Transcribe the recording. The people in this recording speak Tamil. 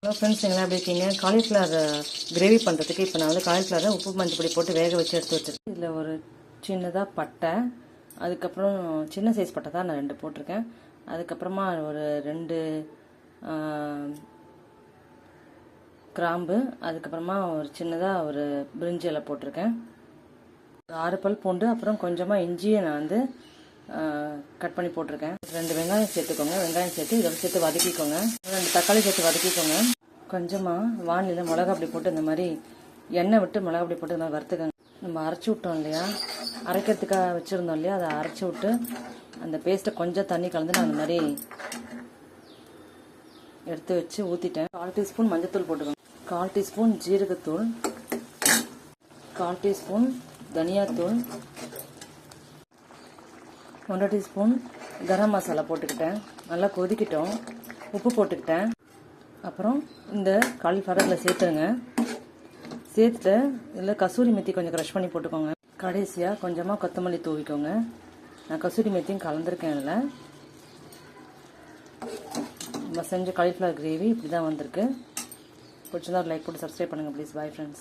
ஹலோ ஃப்ரெண்ட்ஸ், எல்லாம் எப்படி இருக்கீங்க? காலிஃப்ளவர் கிரேவி பண்ணுறதுக்கு இப்போ நான் வந்து காலிஃப்ளவரை உப்பு மஞ்சள் பொடி போட்டு வேக வச்சு எடுத்து வச்சுருக்கேன். இதில் ஒரு சின்னதாக பட்டை, அதுக்கப்புறம் சின்ன சைஸ் பட்டை தான் நான் 2 போட்டிருக்கேன். அதுக்கப்புறமா ஒரு 2 கிராம்பு, அதுக்கப்புறமா ஒரு சின்னதாக ஒரு பிரிஞ்சி இலை போட்டிருக்கேன். 6 பல் பூண்டு, அப்புறம் கொஞ்சமாக இஞ்சியை நான் வந்து கட் பண்ணி போட்டிருக்கேன். 2 வெங்காயம் சேர்த்துக்கோங்க. வெங்காயம் சேர்த்து இதோட சேர்த்து வதக்கிக்கோங்க. 2 தக்காளி சேர்த்து வதக்கிக்கோங்க. கொஞ்சமாக வானிலையில் மிளகா அப்படி போட்டு இந்த மாதிரி எண்ணெய் விட்டு மிளகா அப்படி போட்டு இந்த மாதிரி வறுத்துக்கோங்க. நம்ம அரைச்சி விட்டோம் இல்லையா, அரைக்கிறதுக்காக வச்சுருந்தோம் இல்லையா, அதை அரைச்சி விட்டு அந்த பேஸ்ட்டை கொஞ்சம் தண்ணி கலந்து நான் அந்த மாதிரி எடுத்து வச்சு ஊற்றிட்டேன். 1/4 டீஸ்பூன் மஞ்சத்தூள் போட்டுக்கோங்க. 1/4 டீஸ்பூன் ஜீரகத்தூள், 1/4 டீஸ்பூன் தனியாத்தூள், 1/2 டீஸ்பூன் கரம் மசாலா போட்டுக்கிட்டேன். நல்லா கொதிக்கிட்டோம். உப்பு போட்டுக்கிட்டேன். அப்புறம் இந்த காலிஃப்ளவரில் சேர்த்துருங்க. சேர்த்துட்டு இதில் கசூரி மெத்தி கொஞ்சம் க்ரஷ் பண்ணி போட்டுக்கோங்க. கடைசியாக கொஞ்சமாக கொத்தமல்லி தூவிக்கோங்க. நான் கசூரி மெத்தியும் கலந்துருக்கேன். அதில் நம்ம செஞ்ச காலிஃப்ளவர் கிரேவி இப்படி தான் வந்திருக்கு. பிடிச்சிருந்தா ஒரு லைக் போட்டு சப்ஸ்கிரைப் பண்ணுங்கள் ப்ளீஸ். Bye friends.